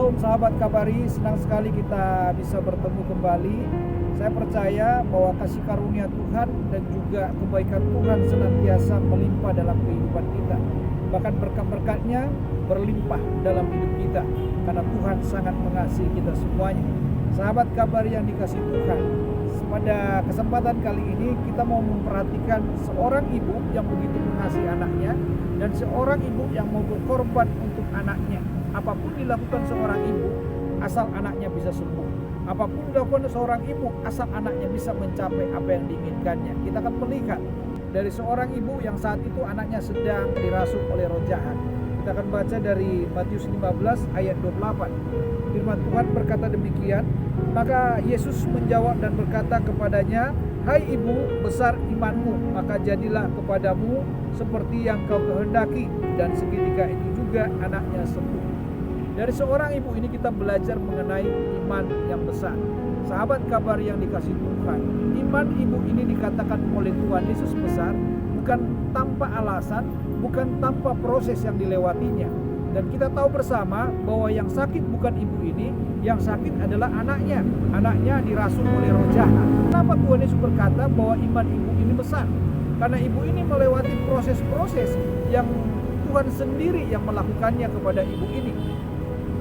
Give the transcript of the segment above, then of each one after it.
Shalom sahabat Kabari, senang sekali kita bisa bertemu kembali. Saya percaya bahwa kasih karunia Tuhan dan juga kebaikan Tuhan senantiasa melimpah dalam kehidupan kita. Bahkan berkat-berkatnya berlimpah dalam hidup kita, karena Tuhan sangat mengasihi kita semuanya. Sahabat Kabari yang dikasihi Tuhan, pada kesempatan kali ini kita mau memperhatikan seorang ibu yang begitu mengasihi anaknya dan seorang ibu yang mau berkorban untuk anaknya. Apapun dilakukan seorang ibu, asal anaknya bisa sembuh. Apapun dilakukan seorang ibu, asal anaknya bisa mencapai apa yang diinginkannya. Kita akan melihat dari seorang ibu yang saat itu anaknya sedang dirasuk oleh roh jahat. Kita akan baca dari Matius 15 ayat 28. Firman Tuhan berkata demikian, maka Yesus menjawab dan berkata kepadanya, hai ibu, besar imanmu, maka jadilah kepadamu seperti yang kau kehendaki. Dan seketika itu juga anaknya sembuh. Dari seorang ibu ini kita belajar mengenai iman yang besar. Sahabat kabar yang dikasihi Tuhan, iman ibu ini dikatakan oleh Tuhan Yesus besar, bukan tanpa alasan, bukan tanpa proses yang dilewatinya. Dan kita tahu bersama bahwa yang sakit bukan ibu ini, yang sakit adalah anaknya. Anaknya dirasuk oleh roh jahat. Kenapa Tuhan Yesus berkata bahwa iman ibu ini besar? Karena ibu ini melewati proses-proses yang Tuhan sendiri yang melakukannya kepada ibu ini.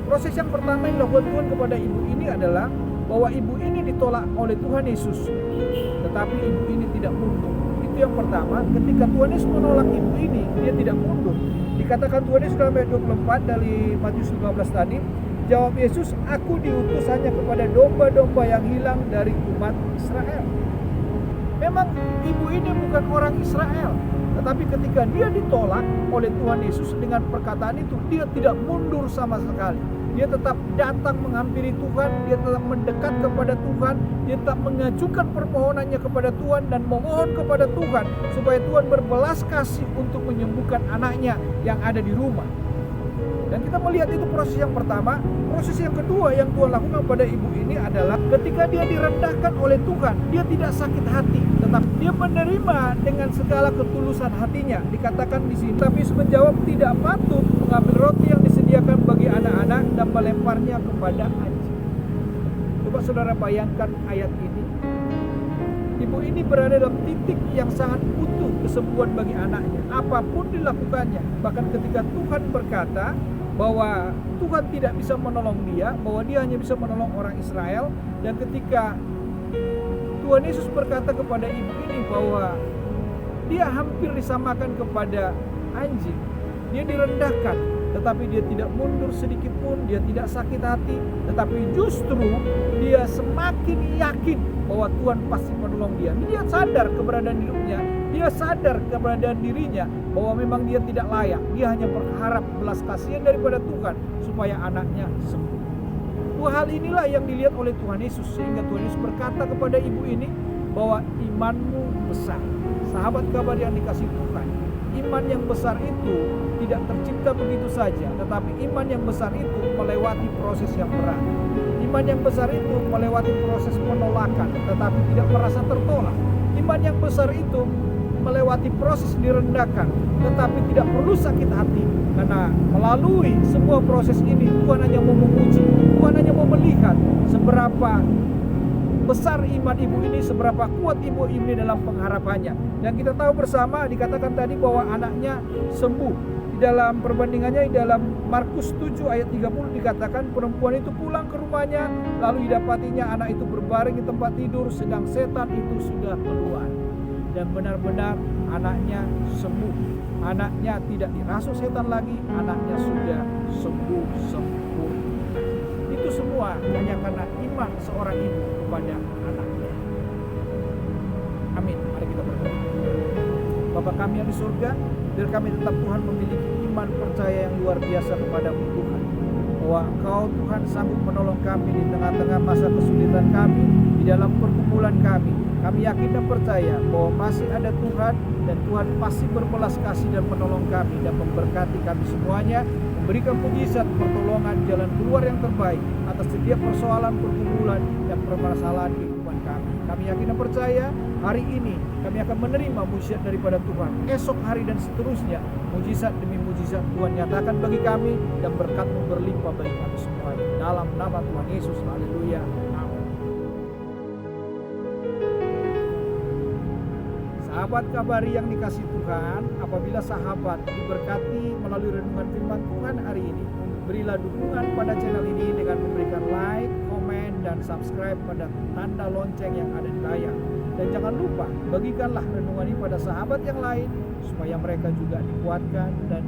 Proses yang pertama yang dilakukan Tuhan kepada ibu ini adalah bahwa ibu ini ditolak oleh Tuhan Yesus, tetapi ibu ini tidak mundur. Itu yang pertama. Ketika Tuhan Yesus menolak ibu ini, dia tidak mundur. Dikatakan Tuhan Yesus dalam ayat 24 dari Matius 15 tadi, jawab Yesus, aku diutus hanya kepada domba-domba yang hilang dari umat Israel. Memang ibu ini bukan orang Israel, tetapi ketika dia ditolak oleh Tuhan Yesus dengan perkataan itu, dia tidak mundur sama sekali. Dia tetap datang menghampiri Tuhan, dia tetap mendekat kepada Tuhan, dia tetap mengajukan permohonannya kepada Tuhan dan memohon kepada Tuhan supaya Tuhan berbelas kasih untuk menyembuhkan anaknya yang ada di rumah. Dan kita melihat itu proses yang pertama. Proses yang kedua yang Tuhan lakukan pada ibu ini adalah ketika dia direndahkan oleh Tuhan, dia tidak sakit hati, tetapi dia menerima dengan segala ketulusan hatinya. Dikatakan di sini, tapi Yesus menjawab, tidak patut mengambil roti yang disediakan bagi anak-anak dan melemparnya kepada anjing. Coba saudara bayangkan ayat ini. Ibu ini berada dalam titik yang sangat butuh kesembuhan bagi anaknya. Apapun dilakukannya, bahkan ketika Tuhan berkata bahwa Tuhan tidak bisa menolong dia, bahwa dia hanya bisa menolong orang Israel. Dan ketika Tuhan Yesus berkata kepada ibu ini bahwa dia hampir disamakan kepada anjing, dia direndahkan, tetapi dia tidak mundur sedikit pun, dia tidak sakit hati, tetapi justru dia semakin yakin bahwa Tuhan pasti menolong dia. Dia sadar keberadaan hidupnya, dia sadar keberadaan dirinya bahwa memang dia tidak layak. Dia hanya berharap belas kasihan daripada Tuhan supaya anaknya sembuh. Dua hal inilah yang dilihat oleh Tuhan Yesus, sehingga Tuhan Yesus berkata kepada ibu ini bahwa imanmu besar. Sahabat kabar yang dikasihi Tuhan, iman yang besar itu tidak tercipta begitu saja, tetapi iman yang besar itu melewati proses yang berat. Iman yang besar itu melewati proses penolakan, tetapi tidak merasa tertolak. Iman yang besar itu melewati proses direndahkan, tetapi tidak perlu sakit hati. Karena melalui semua proses ini, Tuhan hanya mau menguji, Tuhan hanya mau melihat seberapa besar iman ibu ini, seberapa kuat ibu ini dalam pengharapannya. Dan kita tahu bersama, dikatakan tadi bahwa anaknya sembuh. Di dalam perbandingannya, di dalam Markus 7 ayat 30 dikatakan perempuan itu pulang ke rumahnya, lalu didapatinya anak itu berbaring di tempat tidur, sedang setan itu sudah keluar. Dan benar-benar anaknya sembuh. Anaknya tidak dirasuk setan lagi, anaknya sudah sembuh sempurna. Itu semua hanya karena iman seorang ibu kepada anaknya. Amin. Mari kita berdoa. Bapa kami yang di surga, biar kami tetap Tuhan memiliki iman percaya yang luar biasa kepadamu Tuhan, bahwa Engkau Tuhan sanggup menolong kami di tengah-tengah masa kesulitan kami, di dalam pergumulan kami. Kami yakin dan percaya bahwa masih ada Tuhan, dan Tuhan pasti berbelas kasih dan menolong kami dan memberkati kami semuanya, memberikan mujizat, pertolongan, jalan keluar yang terbaik atas setiap persoalan, pergumulan, dan permasalahan kehidupan kami. Kami yakin dan percaya hari ini kami akan menerima mujizat daripada Tuhan. Esok hari dan seterusnya, mujizat demi mujizat Tuhan nyatakan bagi kami, dan berkat-Mu berlimpah bagi kami semua. Dalam nama Tuhan Yesus, haleluya. Amin. Sahabat kabari yang dikasihi Tuhan, apabila sahabat diberkati melalui renungan firman Tuhan hari ini, berilah dukungan pada channel ini dengan memberikan like, komen, dan subscribe pada tanda lonceng yang ada di layar. Dan jangan lupa, bagikanlah renungan ini pada sahabat yang lain, supaya mereka juga dikuatkan dan